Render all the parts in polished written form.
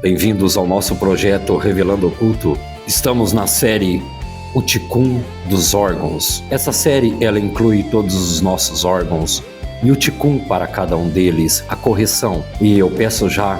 Bem-vindos ao nosso projeto Revelando Oculto. Estamos na série O Ticum dos Órgãos. Essa série ela inclui todos os nossos órgãos e o Ticum para cada um deles, a correção. E eu peço já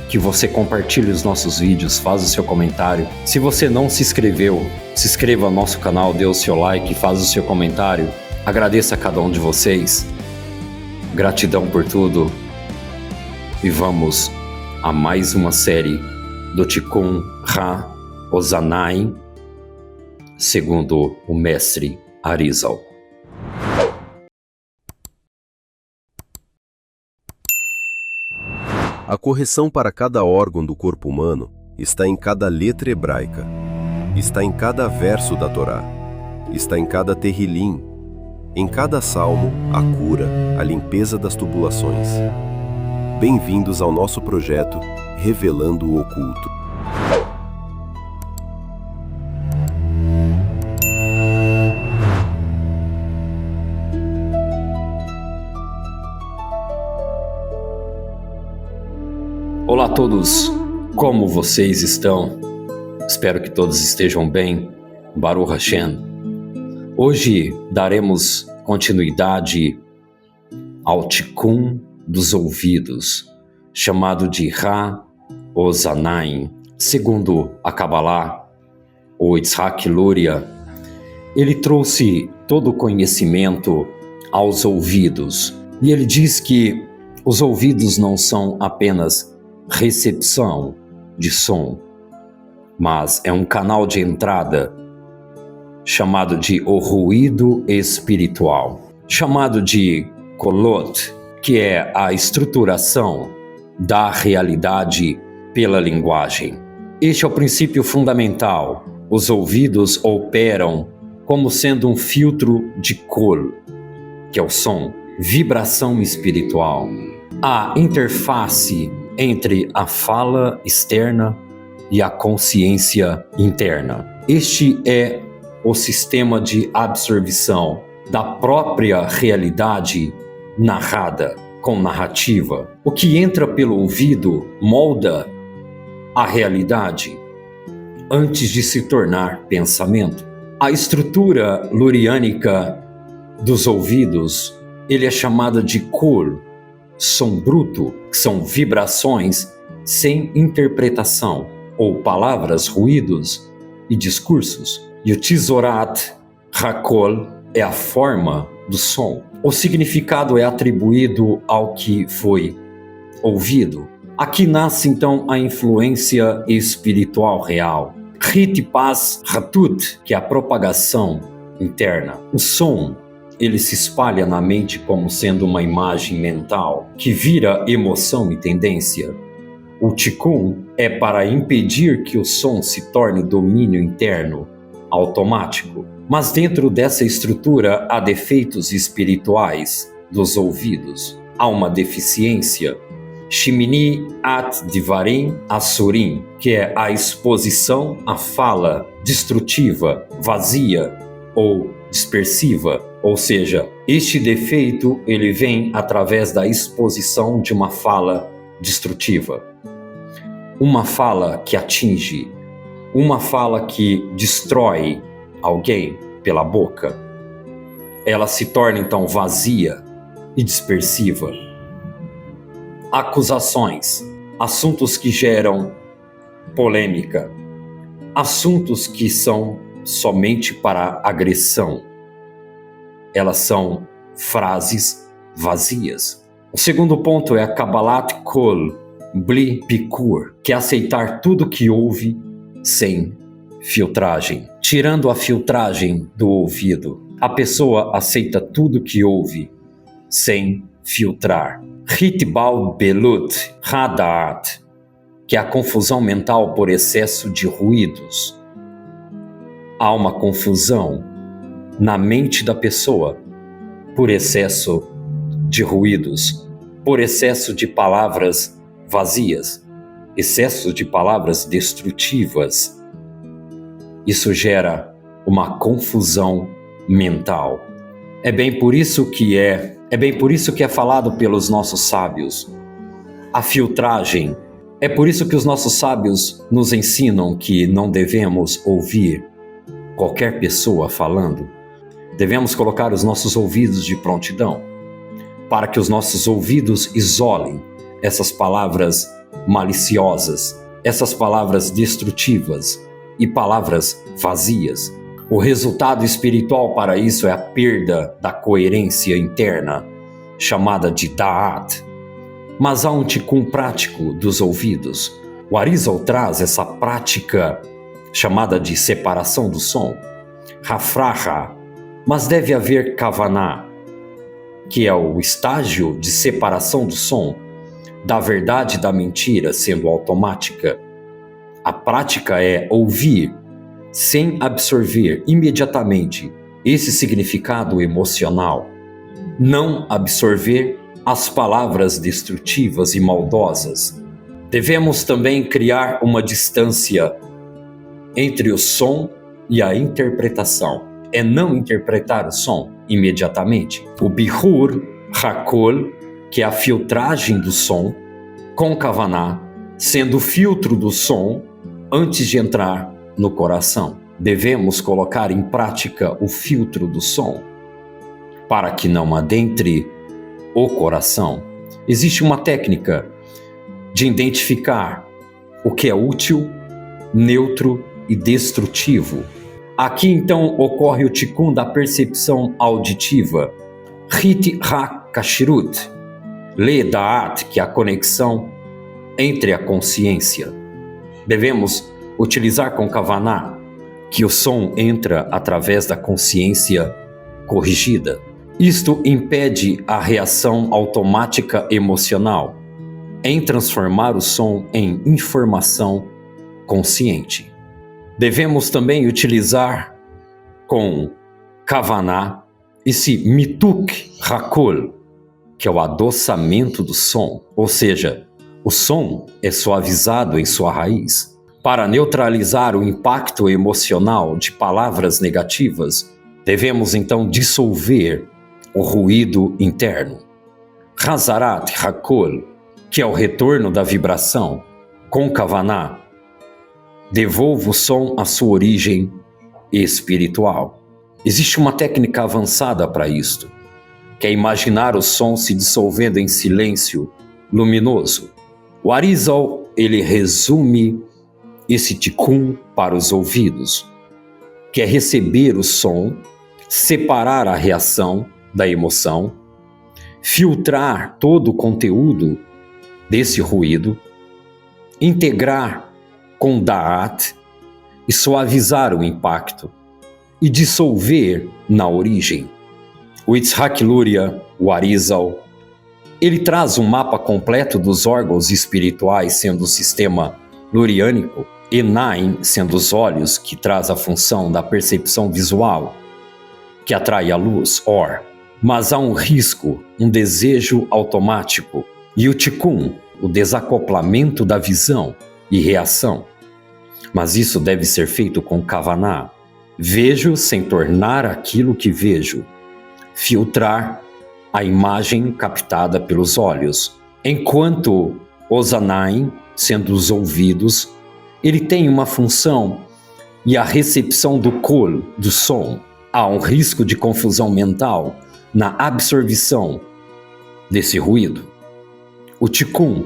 que você compartilhe os nossos vídeos, faça o seu comentário. Se você não se inscreveu, se inscreva no nosso canal, dê o seu like, faça o seu comentário. Agradeço a cada um de vocês. Gratidão por tudo. E vamos a mais uma série do Ticum Ra Ozanai, segundo o mestre Arizal. A correção para cada órgão do corpo humano está em cada letra hebraica, está em cada verso da Torá, está em cada terrilim, em cada salmo, a cura, a limpeza das tubulações. Bem-vindos ao nosso projeto Revelando o Oculto. Olá a todos, como vocês estão? Espero que todos estejam bem. Baruch Hashem. Hoje daremos continuidade ao Ticum dos ouvidos, chamado de Ra Ozanai. Segundo a Kabbalah, o Yitzhak Luria, ele trouxe todo o conhecimento aos ouvidos. E ele diz que os ouvidos não são apenas recepção de som, mas é um canal de entrada chamado de o ruído espiritual, chamado de kolot, que é a estruturação da realidade pela linguagem. Este é o princípio fundamental. Os ouvidos operam como sendo um filtro de kol, que é o som, vibração espiritual, a interface entre a fala externa e a consciência interna. Este é o sistema de absorção da própria realidade narrada, com narrativa. O que entra pelo ouvido molda a realidade antes de se tornar pensamento. A estrutura luriânica dos ouvidos, ele é chamada de kol, som bruto, que são vibrações sem interpretação, ou palavras, ruídos e discursos. E o Tizorat Hakol é a forma do som. O significado é atribuído ao que foi ouvido. Aqui nasce então a influência espiritual real. Ritipaz Hatut, que é a propagação interna. O som, ele se espalha na mente como sendo uma imagem mental, que vira emoção e tendência. O Ticum é para impedir que o som se torne domínio interno, automático. Mas dentro dessa estrutura há defeitos espirituais dos ouvidos. Há uma deficiência, Shimini at Divarim Asurim, que é a exposição à fala destrutiva, vazia ou dispersiva. Ou seja, este defeito ele vem através da exposição de uma fala destrutiva. Uma fala que atinge, uma fala que destrói alguém pela boca, ela se torna então vazia e dispersiva. Acusações, assuntos que geram polêmica, assuntos que são somente para agressão, elas são frases vazias. O segundo ponto é a Kabbalat Kol Bli Pikur, que é aceitar tudo que ouve sem filtragem. Tirando a filtragem do ouvido, a pessoa aceita tudo que ouve sem filtrar. Hitbal Belut Hadaat, que é a confusão mental por excesso de ruídos. Há uma confusão na mente da pessoa por excesso de ruídos, por excesso de palavras vazias, excesso de palavras destrutivas. Isso gera uma confusão mental. É bem por isso que é falado pelos nossos sábios. A filtragem É por isso que os nossos sábios nos ensinam que não devemos ouvir qualquer pessoa falando. Devemos colocar os nossos ouvidos de prontidão, para que os nossos ouvidos isolem essas palavras maliciosas, essas palavras destrutivas e palavras vazias. O resultado espiritual para isso é a perda da coerência interna, chamada de da'at. Mas há um tikkun prático dos ouvidos. O Arizal traz essa prática chamada de separação do som, hafraha, mas deve haver kavaná, que é o estágio de separação do som, da verdade e da mentira sendo automática. A prática é ouvir, sem absorver imediatamente esse significado emocional. Não absorver as palavras destrutivas e maldosas. Devemos também criar uma distância entre o som e a interpretação. É não interpretar o som imediatamente. O bihur hakol, que é a filtragem do som, com kavaná, sendo o filtro do som antes de entrar no coração. Devemos colocar em prática o filtro do som, para que não adentre o coração. Existe uma técnica de identificar o que é útil, neutro e destrutivo. Aqui então ocorre o tikkun da percepção auditiva, Hit Ha-Kashrut, Le-Da'at, que é a conexão entre a consciência. Devemos utilizar com kavaná, que o som entra através da consciência corrigida. Isto impede a reação automática emocional, em transformar o som em informação consciente. Devemos também utilizar com kavaná esse mituk hakol, que é o adoçamento do som, ou seja, o som é suavizado em sua raiz. Para neutralizar o impacto emocional de palavras negativas, devemos então dissolver o ruído interno. Hazarat hakol, que é o retorno da vibração, com kavaná, devolva o som à sua origem espiritual. Existe uma técnica avançada para isto, que é imaginar o som se dissolvendo em silêncio luminoso. O Arizal, ele resume esse tikkun para os ouvidos, que é receber o som, separar a reação da emoção, filtrar todo o conteúdo desse ruído, integrar com da'at e suavizar o impacto e dissolver na origem. O Itzhak Luria, o Arizal, ele traz um mapa completo dos órgãos espirituais, sendo o sistema luriânico, Enaim sendo os olhos, que traz a função da percepção visual, que atrai a luz, Or. Mas há um risco, um desejo automático, e o tikkun, o desacoplamento da visão e reação. Mas isso deve ser feito com kavaná. Vejo sem tornar aquilo que vejo. Filtrar a imagem captada pelos olhos. Enquanto os anaim, sendo os ouvidos, ele tem uma função e a recepção do kol, do som. Há um risco de confusão mental na absorção desse ruído. O tikkun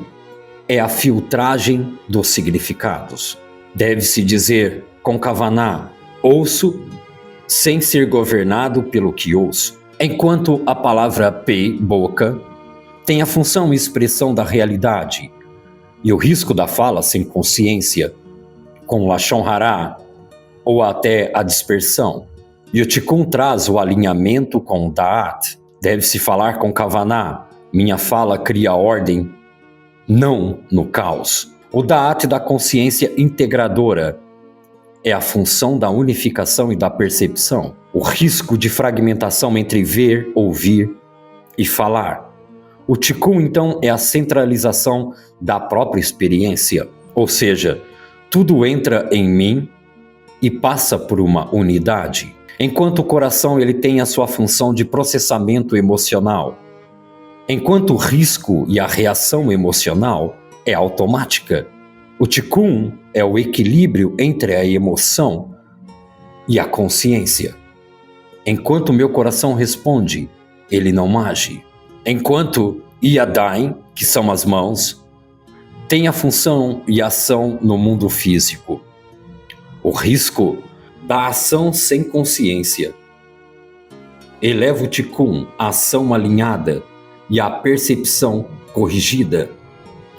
é a filtragem dos significados. Deve-se dizer com kavaná, ouço sem ser governado pelo que ouço. Enquanto a palavra pe, boca, tem a função e expressão da realidade, e o risco da fala sem consciência, com lashon hará, ou até a dispersão. E o tikkun traz o alinhamento com da'at. Deve-se falar com kavaná, minha fala cria ordem, não no caos. O da'at da consciência integradora é a função da unificação e da percepção. O risco de fragmentação entre ver, ouvir e falar. O tikkun, então, é a centralização da própria experiência, ou seja, tudo entra em mim e passa por uma unidade. Enquanto o coração ele tem a sua função de processamento emocional, enquanto o risco e a reação emocional é automática. O Tikkun é o equilíbrio entre a emoção e a consciência. Enquanto meu coração responde, ele não age. Enquanto Yadayim, que são as mãos, tem a função e ação no mundo físico. O risco da ação sem consciência eleva o Tikkun à ação alinhada e à percepção corrigida.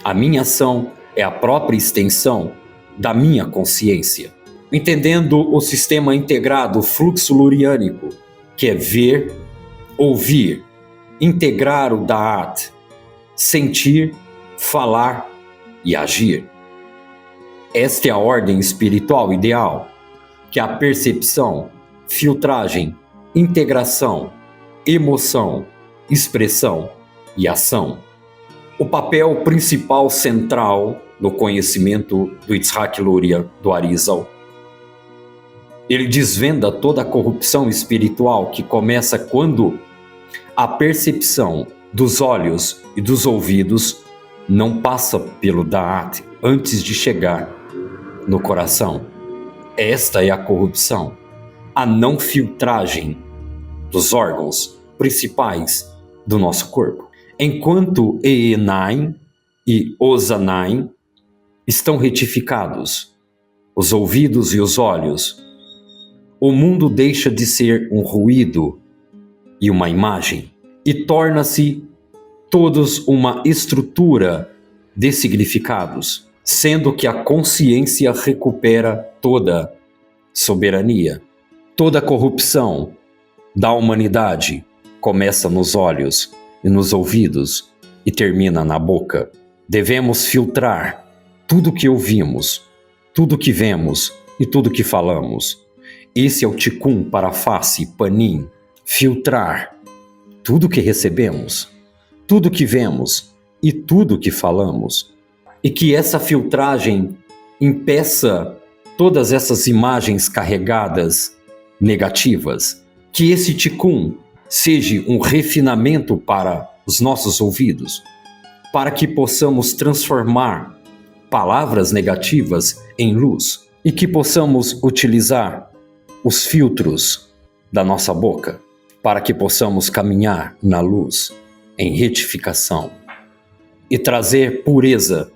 A minha ação é a própria extensão da minha consciência. Entendendo o sistema integrado fluxo luriânico, que é ver, ouvir, integrar o Da'at, sentir, falar e agir. Esta é a ordem espiritual ideal, que é a percepção, filtragem, integração, emoção, expressão e ação. O papel principal central no conhecimento do Yitzhak Luria do Arizal. Ele desvenda toda a corrupção espiritual que começa quando a percepção dos olhos e dos ouvidos não passa pelo Da'at antes de chegar no coração. Esta é a corrupção, a não filtragem dos órgãos principais do nosso corpo. Enquanto E'enaim e Ozanaim estão retificados, os ouvidos e os olhos, o mundo deixa de ser um ruído e uma imagem e torna-se todos uma estrutura de significados, sendo que a consciência recupera toda soberania. Toda corrupção da humanidade começa nos olhos e nos ouvidos e termina na boca. Devemos filtrar tudo que ouvimos, tudo que vemos e tudo que falamos. Esse é o Tikkun para a face, Panim. Filtrar tudo que recebemos, tudo que vemos e tudo que falamos. E que essa filtragem impeça todas essas imagens carregadas negativas. Que esse Tikkun seja um refinamento para os nossos ouvidos, para que possamos transformar palavras negativas em luz e que possamos utilizar os filtros da nossa boca para que possamos caminhar na luz, em retificação e trazer pureza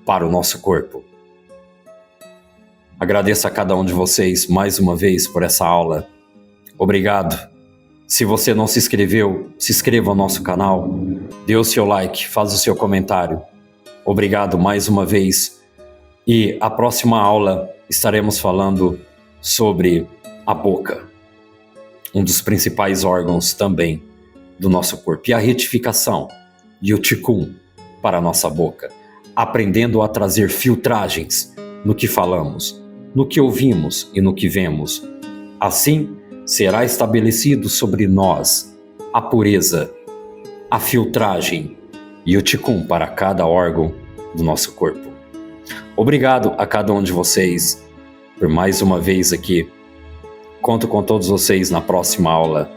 para o nosso corpo. Agradeço a cada um de vocês mais uma vez por essa aula. Obrigado. Se você não se inscreveu, se inscreva no nosso canal, dê o seu like, faz o seu comentário. Obrigado mais uma vez. E a próxima aula estaremos falando sobre a boca, um dos principais órgãos também do nosso corpo, e a retificação e o Tikkun para a nossa boca, aprendendo a trazer filtragens no que falamos, no que ouvimos e no que vemos. Assim, será estabelecido sobre nós a pureza, a filtragem e o Tikkun para cada órgão do nosso corpo. Obrigado a cada um de vocês por mais uma vez aqui. Conto com todos vocês na próxima aula.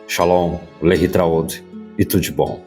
Shalom, Lehitraod e tudo de bom.